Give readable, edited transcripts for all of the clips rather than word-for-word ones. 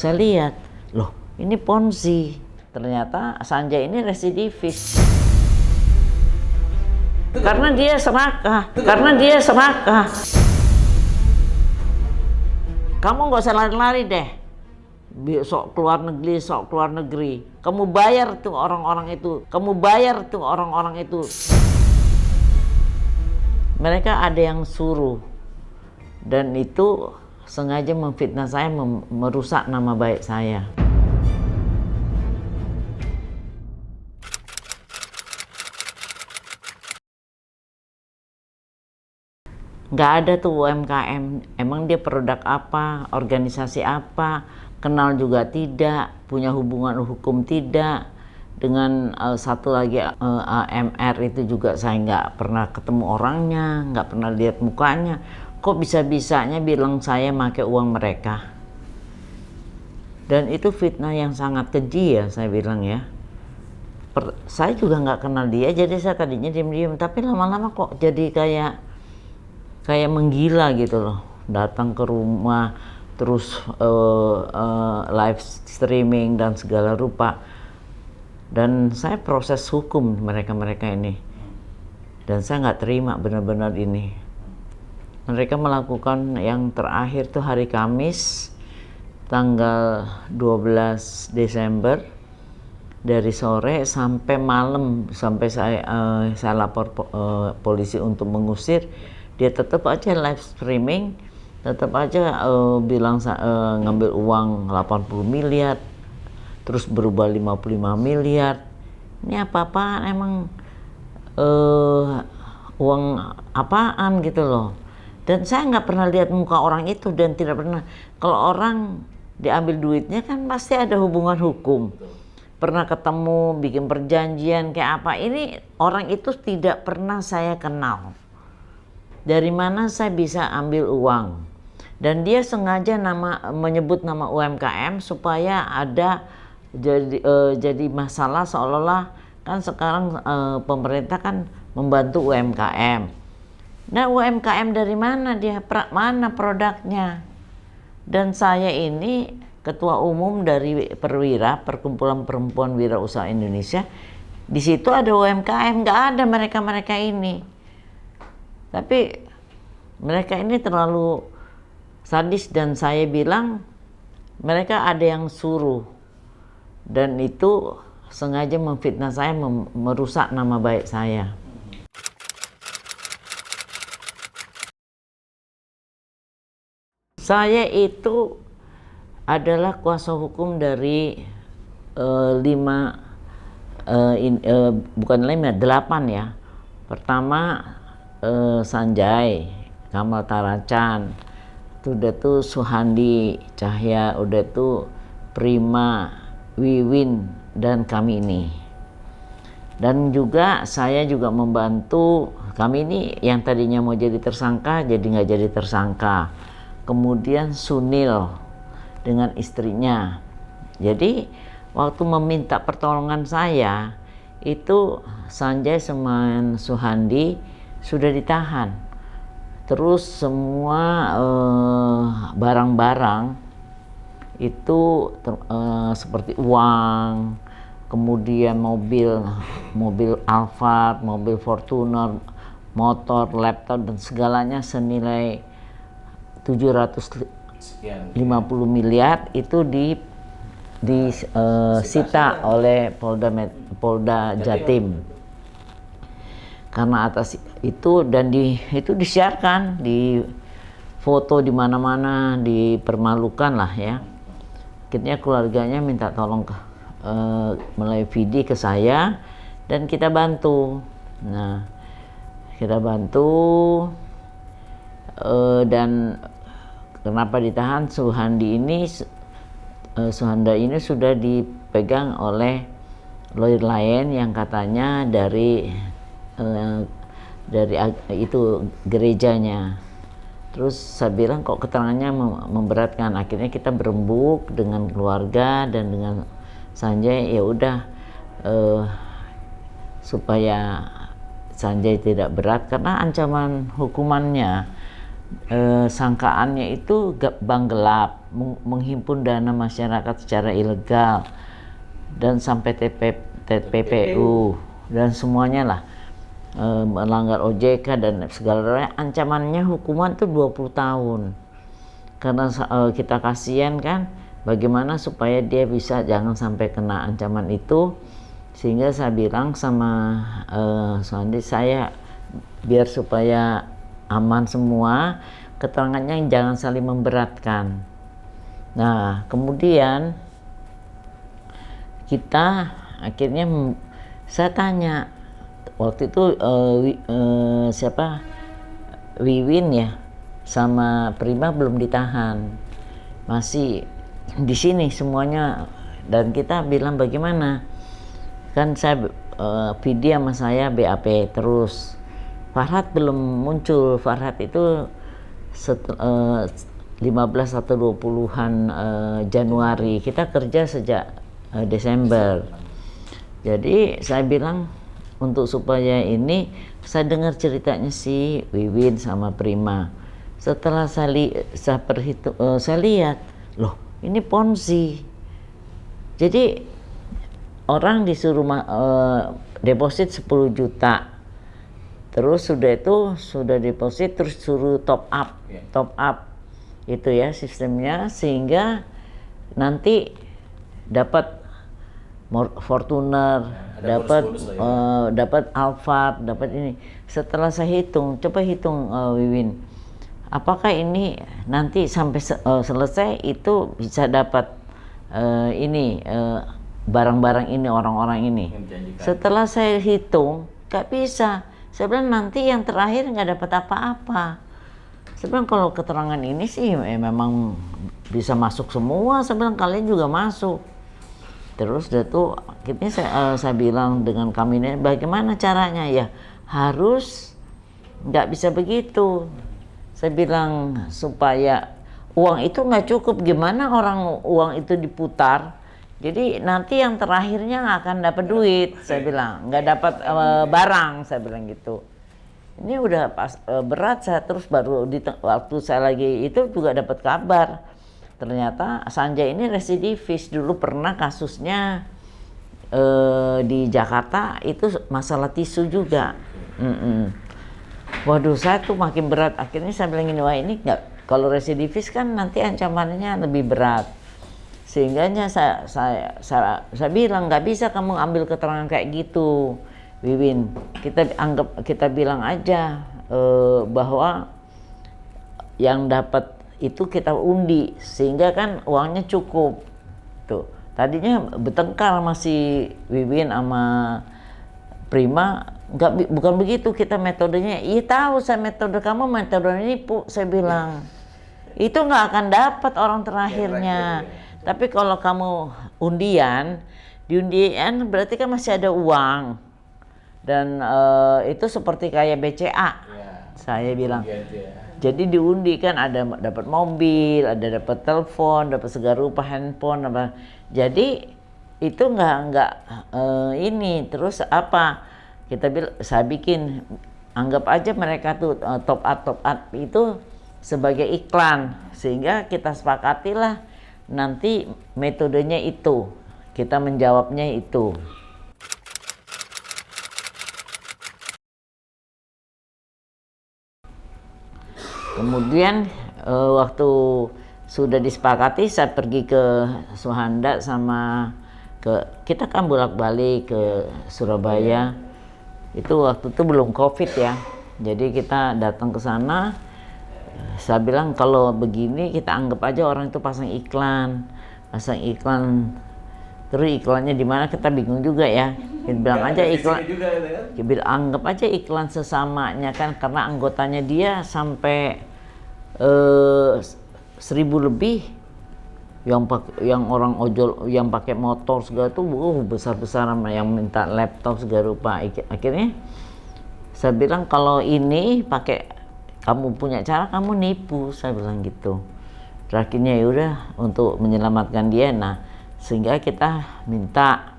Saya lihat, loh ini ponzi. Ternyata Sanjay ini residivis. Karena dia serakah. Kamu nggak usah lari-lari deh. Sok keluar negeri. Kamu bayar tuh orang-orang itu. Mereka ada yang suruh. Dan itu sengaja memfitnah saya, merusak nama baik saya. Nggak ada tuh UMKM, emang dia produk apa, organisasi apa, kenal juga tidak, punya hubungan hukum tidak. Dengan satu lagi AMR itu juga saya nggak pernah ketemu orangnya, nggak pernah lihat mukanya. Kok bisa-bisanya bilang saya pakai uang mereka? Dan itu fitnah yang sangat keji ya, saya bilang ya. Saya juga nggak kenal dia, jadi saya tadinya diam-diam, tapi lama-lama kok jadi kayak menggila gitu loh, datang ke rumah terus live streaming dan segala rupa. Dan saya proses hukum mereka ini, dan saya nggak terima benar-benar ini. Mereka melakukan yang terakhir tuh hari Kamis tanggal 12 Desember dari sore sampai malam, sampai saya lapor polisi untuk mengusir. Dia tetap aja live streaming, tetap aja bilang ngambil uang 80 miliar, terus berubah 55 miliar. Ini apa-apaan emang, uang apaan gitu loh. Dan saya nggak pernah lihat muka orang itu, dan tidak pernah. Kalau orang diambil duitnya kan pasti ada hubungan hukum. Pernah ketemu, bikin perjanjian kayak apa. Ini orang itu tidak pernah saya kenal. Dari mana saya bisa ambil uang? Dan dia sengaja menyebut nama UMKM supaya ada jadi masalah, seolah-olah kan sekarang pemerintah kan membantu UMKM. Nah, UMKM dari mana dia? Mana produknya? Dan saya ini ketua umum dari Perwira, Perkumpulan Perempuan Wirausaha Indonesia. Di situ ada UMKM, nggak ada mereka ini. Tapi mereka ini terlalu sadis, dan saya bilang mereka ada yang suruh, dan itu sengaja memfitnah saya, merusak nama baik saya. Saya itu adalah kuasa hukum dari 8 ya. Pertama Sanjay, Kamal Taracan, udah tuh Suhandi Cahya, udah tuh Prima, Wiwin, dan kami ini. Dan juga saya juga membantu kami ini yang tadinya mau jadi tersangka jadi nggak jadi tersangka. Kemudian Sunil dengan istrinya. Jadi waktu meminta pertolongan saya itu Sanjay sama Suhandi sudah ditahan. Terus semua barang-barang itu seperti uang, kemudian mobil Alphard, mobil Fortuner, motor, laptop, dan segalanya senilai 750 miliar itu disita oleh Polda Jatim. Karena atas itu, dan itu disiarkan, di foto di mana-mana, dipermalukan lah ya. Akhirnya keluarganya minta tolong melalui video ke saya, dan kita bantu. Nah, kita bantu, dan kenapa ditahan Suhanda ini sudah dipegang oleh lawyer lain yang katanya dari itu gerejanya. Terus saya bilang kok keterangannya memberatkan. Akhirnya kita berembuk dengan keluarga dan dengan Sanjay, ya udah supaya Sanjay tidak berat, karena ancaman hukumannya sangkaannya itu bank gelap, menghimpun dana masyarakat secara ilegal, dan sampai TPPU dan semuanya lah, melanggar OJK dan segala. Ancamannya hukuman tuh 20 tahun. Karena kita kasihan kan, bagaimana supaya dia bisa jangan sampai kena ancaman itu. Sehingga saya bilang sama Suhandi, saya biar supaya aman semua, keterangannya jangan saling memberatkan. Nah, kemudian kita akhirnya saya tanya, waktu itu siapa, Wiwin ya, sama Prima belum ditahan, masih di sini semuanya. Dan kita bilang bagaimana, kan saya Vidi sama saya BAP terus. Farhad belum muncul. Farhad itu 15 atau 20-an Januari. Kita kerja sejak Desember. Jadi saya bilang untuk supaya ini, saya dengar ceritanya si Wiwin sama Prima. Setelah saya lihat, loh ini ponzi. Jadi orang disuruh deposit 10 juta. Terus sudah deposit, terus suruh top up itu ya sistemnya, sehingga nanti dapat Fortuner, dapat Alphard, dapat ini. Setelah saya hitung, coba hitung Wiwin, apakah ini nanti sampai selesai itu bisa dapat barang-barang ini, orang-orang ini. Setelah saya hitung, gak bisa. Saya bilang nanti yang terakhir nggak dapat apa-apa. Saya bilang kalau keterangan ini sih memang bisa masuk semua. Saya bilang kalian juga masuk. Terus akhirnya saya bilang dengan kami ini, bagaimana caranya ya, harus nggak bisa begitu. Saya bilang supaya uang itu nggak cukup, gimana uang itu diputar. Jadi nanti yang terakhirnya nggak akan dapat duit, saya bilang, nggak dapat barang, saya bilang gitu. Ini udah pas berat. Saya terus baru waktu saya lagi itu juga dapat kabar, ternyata Sanjay ini residivis. Dulu pernah kasusnya di Jakarta itu masalah tisu juga. Waduh, saya tuh makin berat. Akhirnya saya bilang ini, wah ini nggak, kalau residivis kan nanti ancamannya lebih berat. Sehingga saya bilang nggak bisa kamu ambil keterangan kayak gitu, Wiwin. Kita bilang aja bahwa yang dapat itu kita undi, sehingga kan uangnya cukup. Tuh, tadinya bertengkar masih Wiwin sama Prima, bukan begitu kita metodenya. Iya tahu saya metode kamu, metode nipu, saya bilang. Itu nggak akan dapat orang terakhirnya. Tapi kalau kamu di undian berarti kan masih ada uang, dan itu seperti kayak BCA, saya bilang. Jadi diundi kan ada dapat mobil, ada dapat telepon, dapat segala rupa handphone, apa. Jadi itu nggak ini. Terus apa? Saya bikin, anggap aja mereka tuh top up itu sebagai iklan, sehingga kita sepakatilah. Nanti metodenya itu, kita menjawabnya itu. Kemudian waktu sudah disepakati, saya pergi ke Suhanda kita kan bolak-balik ke Surabaya. Itu waktu itu belum COVID ya. Jadi kita datang ke sana. Saya bilang kalau begini kita anggap aja orang itu pasang iklan. Terus iklannya di mana kita bingung juga ya. Kita bilang aja iklan. Kita anggap aja iklan sesamanya kan, karena anggotanya dia sampai 1000 lebih. Yang orang ojol yang pakai motor segala tuh besar-besaran, yang minta laptop segala rupa. Akhirnya saya bilang kalau ini kamu punya cara, kamu nipu, saya bilang gitu. Terakhirnya ya udah untuk menyelamatkan dia. Nah, sehingga kita minta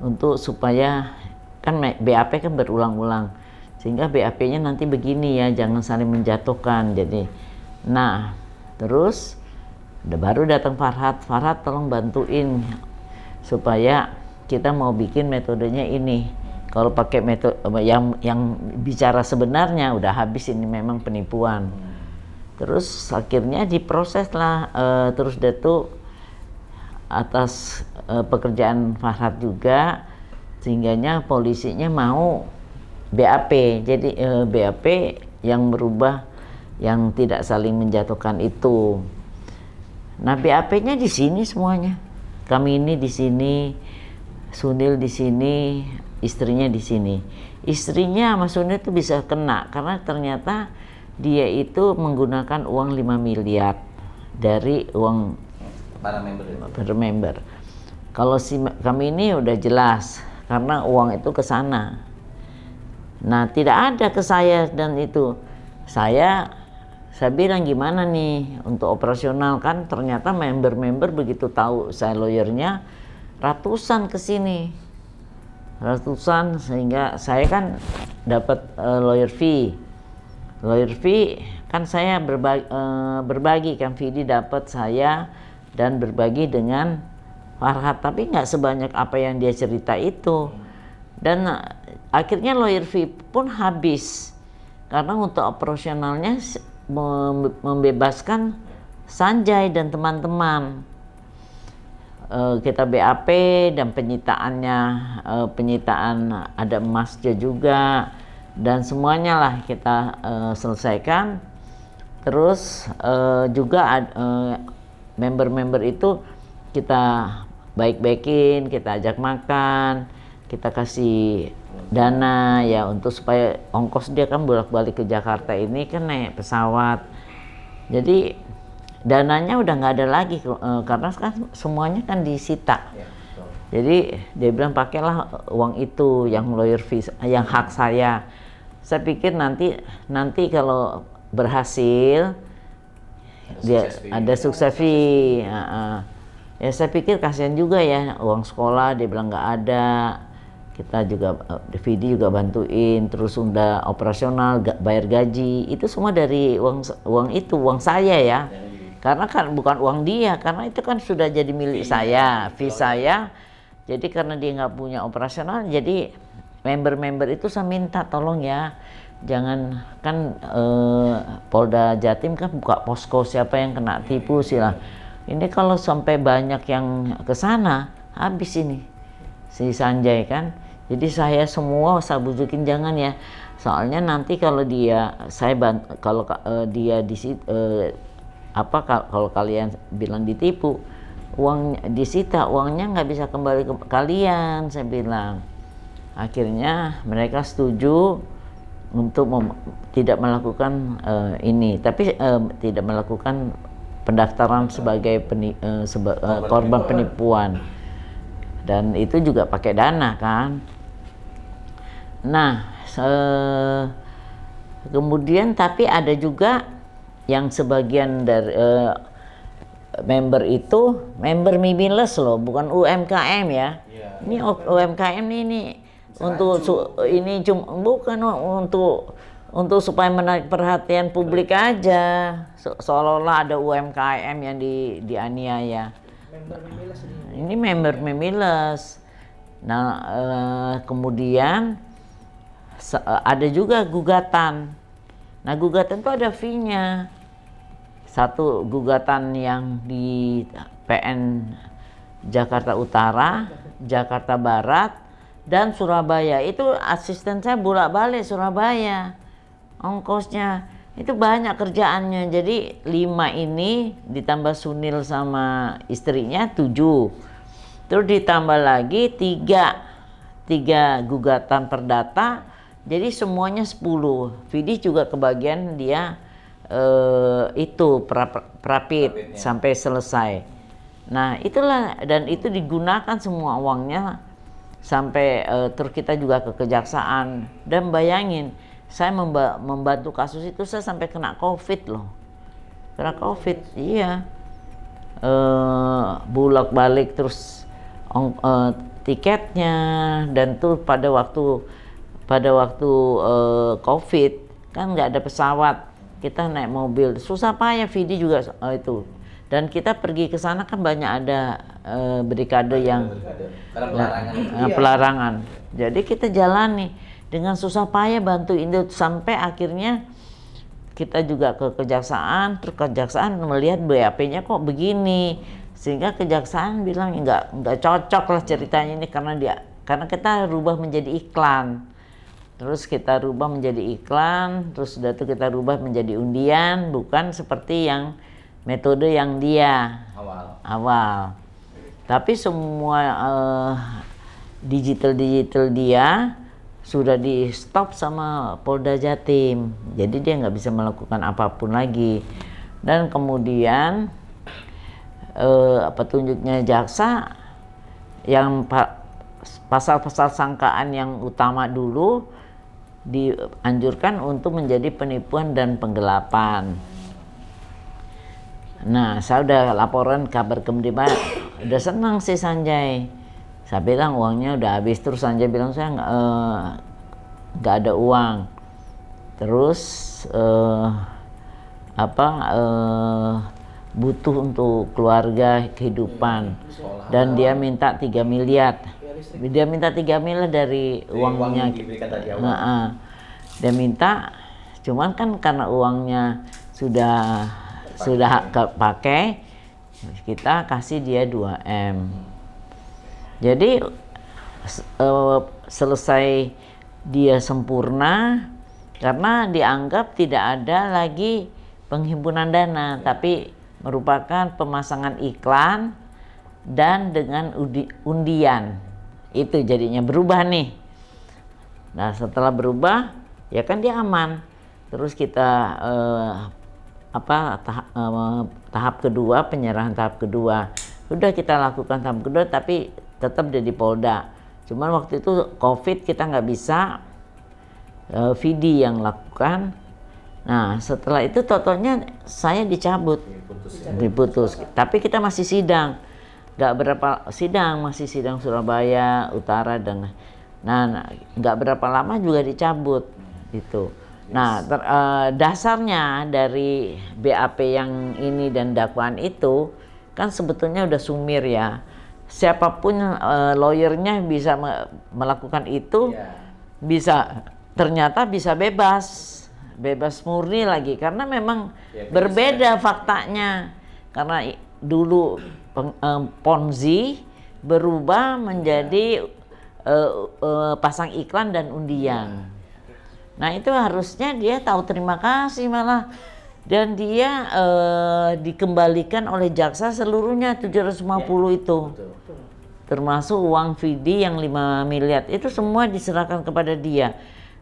untuk supaya kan BAP kan berulang-ulang. sehingga BAP-nya nanti begini ya, jangan saling menjatuhkan. Jadi, nah terus baru datang Farhad tolong bantuin supaya kita mau bikin metodenya ini. Kalau pakai metode yang bicara sebenarnya udah habis, ini memang penipuan. Terus akhirnya diproses lah, terus Datuk atas pekerjaan Farhad juga, sehingganya polisinya mau BAP. Jadi BAP yang merubah, yang tidak saling menjatuhkan itu. Nah, BAP-nya di sini semuanya. Kami ini di sini, Sunil di sini, istrinya di sini. Istrinya sama Sunil itu bisa kena karena ternyata dia itu menggunakan uang 5 miliar dari uang para member. Kalau kami ini udah jelas karena uang itu ke sana. Nah, tidak ada ke saya, dan itu saya bilang gimana nih untuk operasional, kan ternyata member-member begitu tahu saya lawyernya ratusan ke sini. Ratusan, sehingga saya kan dapat lawyer fee. Lawyer fee kan saya berbagi kan, Vidi dapat, saya dan berbagi dengan Farhad, tapi nggak sebanyak apa yang dia cerita itu. Dan akhirnya lawyer fee pun habis karena untuk operasionalnya membebaskan Sanjay dan teman-teman. Kita BAP dan penyitaannya, penyitaan ada emasnya juga, dan semuanya lah kita selesaikan. Terus juga member-member itu kita baik-baikin, kita ajak makan, kita kasih dana ya untuk supaya ongkos dia kan bolak-balik ke Jakarta ini kan naik pesawat. Jadi dananya udah nggak ada lagi karena kan semuanya kan disita. Jadi dia bilang pakailah uang itu yang lawyer fee, yang hak saya. Saya pikir nanti kalau berhasil dia ada sukses fee. Ya saya pikir kasihan juga ya, uang sekolah dia bilang nggak ada. Kita juga Vidi juga bantuin, terus udah operasional, bayar gaji, itu semua dari uang saya ya. Karena kan bukan uang dia, karena itu kan sudah jadi milik saya, fee saya. Jadi karena dia nggak punya operasional, jadi member-member itu saya minta tolong ya, jangan kan Polda Jatim kan buka posko, siapa yang kena tipu sila. Ini kalau sampai banyak yang ke sana, habis ini si Sanjay kan. Jadi saya semua saya bujukin jangan ya, soalnya nanti kalau dia kalau dia kalau kalian bilang ditipu, uang disita, uangnya nggak bisa kembali ke kalian, saya bilang. Akhirnya mereka setuju untuk tidak melakukan ini, tapi tidak melakukan pendaftaran sebagai korban penipuan, dan itu juga pakai dana kan. Nah kemudian tapi ada juga yang sebagian dari member itu member Mimiles loh, bukan UMKM ya. Ini UMKM ini untuk ini cuma bukan untuk supaya menarik perhatian publik aja, seolah-olah ada UMKM yang dianiaya. Ini member Mimiles. Nah kemudian ada juga gugatan. Nah gugatan itu ada fee-nya. Satu gugatan yang di PN Jakarta Utara, Jakarta Barat, dan Surabaya. Itu asisten saya bolak-balik Surabaya. Ongkosnya itu banyak kerjaannya. Jadi 5 ini ditambah Sunil sama istrinya 7. Terus ditambah lagi 3 gugatan perdata. Jadi semuanya 10. Vidi juga kebagian dia itu prapit sampai selesai. Nah itulah, dan itu digunakan semua uangnya sampai terus kita juga ke kejaksaan. Dan bayangin, saya membantu kasus itu, saya sampai kena COVID loh. Kena COVID, iya. Bolak-balik terus tiketnya, dan tuh pada waktu pada waktu COVID kan nggak ada pesawat, kita naik mobil, susah payah Vidi juga itu. Dan kita pergi ke sana kan banyak ada brigade yang pelarangan. Jadi kita jalani dengan susah payah bantu itu sampai akhirnya kita juga ke kejaksaan, terus kejaksaan melihat BAP-nya kok begini, sehingga kejaksaan bilang nggak cocok lah ceritanya ini karena kita rubah menjadi iklan. Terus kita rubah menjadi iklan, terus sudah itu kita rubah menjadi undian, bukan seperti yang metode yang dia awal. Tapi semua digital dia sudah di stop sama Polda Jatim, jadi dia nggak bisa melakukan apapun lagi. Dan kemudian petunjuknya jaksa yang pasal-pasal sangkaan yang utama dulu dianjurkan untuk menjadi penipuan dan penggelapan. Nah, saya udah laporan kabar Kemdikbud, udah senang sih Sanjay. Saya bilang uangnya udah habis, terus Sanjay bilang saya nggak ada uang. Terus butuh untuk keluarga kehidupan, dan dia minta 3 miliar. Dia minta 3 miliar dari uangnya. Dia minta, cuman kan karena uangnya sudah pakai, kita kasih dia 2M. Jadi selesai dia sempurna karena dianggap tidak ada lagi penghimpunan dana, tapi merupakan pemasangan iklan dan dengan undian. Itu jadinya berubah nih. Nah, setelah berubah ya kan dia aman. Terus kita tahap kedua, penyerahan tahap kedua. Udah kita lakukan tahap kedua, tapi tetap di Polda. Cuman waktu itu COVID kita nggak bisa, Vidi yang lakukan. Nah, setelah itu totalnya saya diputus. Tapi kita masih sidang. Nggak berapa sidang, masih sidang Surabaya Utara dan nggak berapa lama juga dicabut gitu. Nah, dasarnya dari BAP yang ini dan dakwaan itu kan sebetulnya udah sumir ya. Siapapun lawyernya bisa melakukan itu, ternyata bisa bebas murni lagi, karena memang berbeda faktanya. Karena dulu Ponzi berubah menjadi pasang iklan dan undian. Nah, itu harusnya dia tahu terima kasih malah, dan dia dikembalikan oleh jaksa seluruhnya 750 itu. Termasuk uang Vidi yang 5 miliar itu semua diserahkan kepada dia.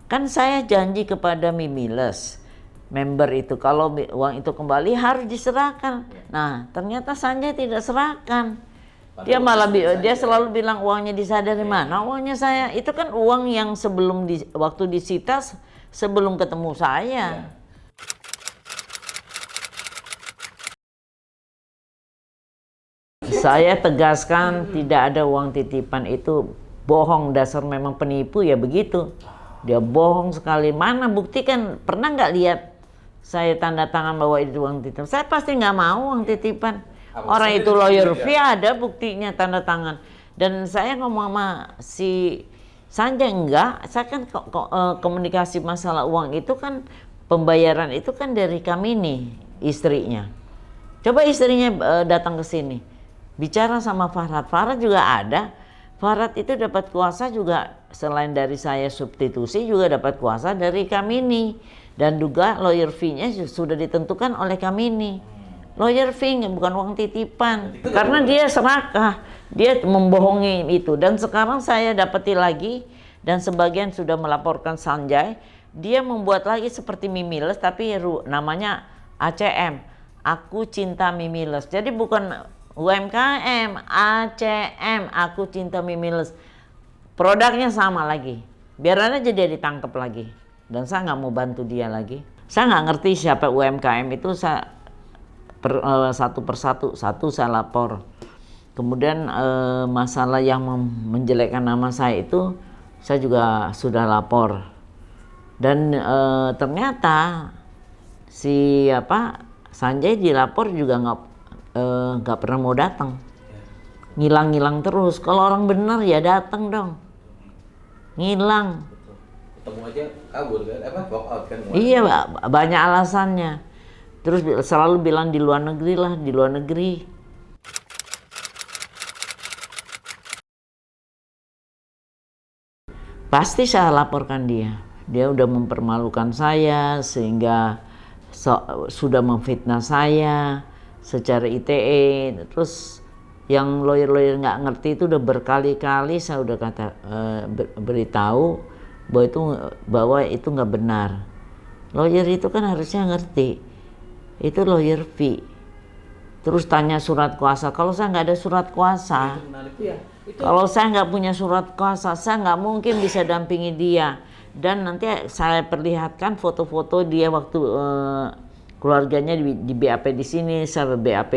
Kan saya janji kepada Mimiles member itu kalau uang itu kembali harus diserahkan. Nah, ternyata Sanjay tidak serahkan. Dia malah dia selalu bilang uangnya disita dari mana? Uangnya saya itu kan uang yang sebelum waktu disita sebelum ketemu saya. Saya tegaskan tidak ada uang titipan, itu bohong, dasar memang penipu ya begitu. Dia bohong sekali. Mana bukti, kan pernah nggak lihat saya tanda tangan bahwa itu uang titipan? Saya pasti nggak mau uang titipan. Orang itu lawyer fee, ada buktinya tanda tangan. Dan saya ngomong sama si Sanjay, enggak, saya kan komunikasi masalah uang itu kan, pembayaran itu kan dari kami nih, istrinya. Coba istrinya datang ke sini, bicara sama Farhad juga ada. Farhad itu dapat kuasa juga, selain dari saya substitusi, juga dapat kuasa dari kami nih. Dan juga lawyer fee-nya sudah ditentukan oleh kami nih. Lawyer fee bukan uang titipan. Karena dia serakah, dia membohongi itu. Dan sekarang saya dapati lagi, dan sebagian sudah melaporkan Sanjay, dia membuat lagi seperti Mimiles, tapi namanya ACM, Aku Cinta Mimiles. Jadi bukan UMKM, ACM, Aku Cinta Mimiles. Produknya sama lagi. Biar aja dia ditangkap lagi. Dan saya nggak mau bantu dia lagi. Saya nggak ngerti siapa UMKM itu, satu persatu saya lapor. Kemudian masalah yang menjelekkan nama saya itu Saya juga sudah lapor. Dan ternyata si Sanjay dilapor juga nggak pernah mau datang, ngilang-ngilang terus. Kalau orang benar ya datang dong, ngilang. Ketemu aja kabur kan, walk out kan. Iya, banyak alasannya. Terus selalu bilang di luar negeri lah, di luar negeri. Pasti saya laporkan dia. Dia udah mempermalukan saya sehingga sudah memfitnah saya secara ITE. Terus yang lawyer-lawyer nggak ngerti itu udah berkali-kali saya udah beritahu bahwa itu nggak benar. Lawyer itu kan harusnya ngerti. Itu lawyer fee. Terus tanya surat kuasa. Kalau saya nggak ada surat kuasa, kalau saya nggak punya surat kuasa, saya nggak mungkin bisa dampingi dia. Dan nanti saya perlihatkan foto-foto dia waktu keluarganya di BAP di sini, saya BAP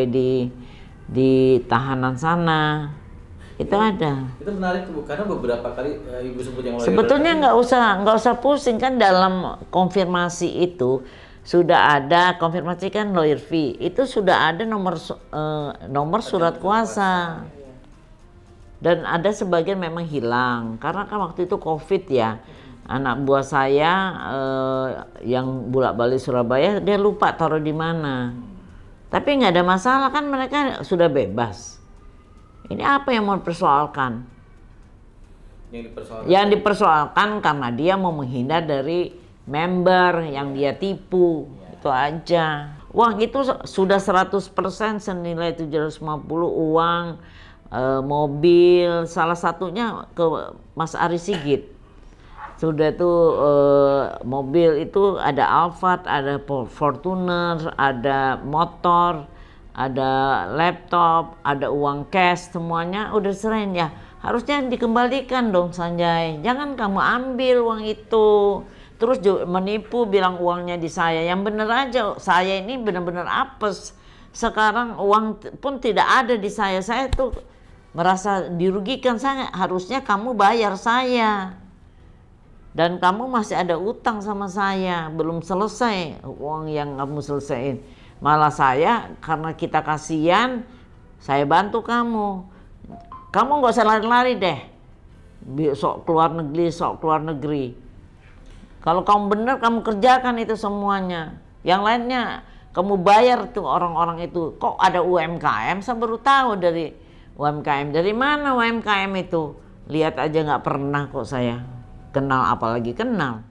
di tahanan sana. Itu ada. Itu menarik karena beberapa kali ibu sebut yang lawyer. Sebetulnya nggak usah pusing kan, dalam konfirmasi itu sudah ada konfirmasi kan lawyer fee, itu sudah ada nomor surat kuasa. Dan ada sebagian memang hilang karena kan waktu itu COVID ya. Anak buah saya yang bolak-balik Surabaya, dia lupa taruh di mana. Tapi nggak ada masalah kan, mereka sudah bebas. Ini apa yang mau dipersoalkan? Yang dipersoalkan karena dia mau menghindar dari member yang dia tipu, itu aja. Uang itu sudah 100% senilai 750, uang, mobil, salah satunya ke Mas Ari Sigit. Sudah tuh mobil itu ada Alphard, ada Fortuner, ada motor, ada laptop, ada uang cash, semuanya udah serahin ya. Harusnya dikembalikan dong Sanjay. Jangan kamu ambil uang itu. Terus menipu bilang uangnya di saya. Yang bener aja, saya ini benar-benar apes. Sekarang uang pun tidak ada di saya. Saya tuh merasa dirugikan. Harusnya kamu bayar saya. Dan kamu masih ada utang sama saya. Belum selesai uang yang kamu selesaiin. Malah saya, karena kita kasihan, saya bantu kamu. Kamu gak usah lari-lari deh. Sok keluar negeri. Kalau kamu benar, kamu kerjakan itu semuanya. Yang lainnya, kamu bayar tuh orang-orang itu. Kok ada UMKM? Saya baru tahu dari UMKM. Dari mana UMKM itu? Lihat aja nggak pernah kok saya kenal, apalagi kenal.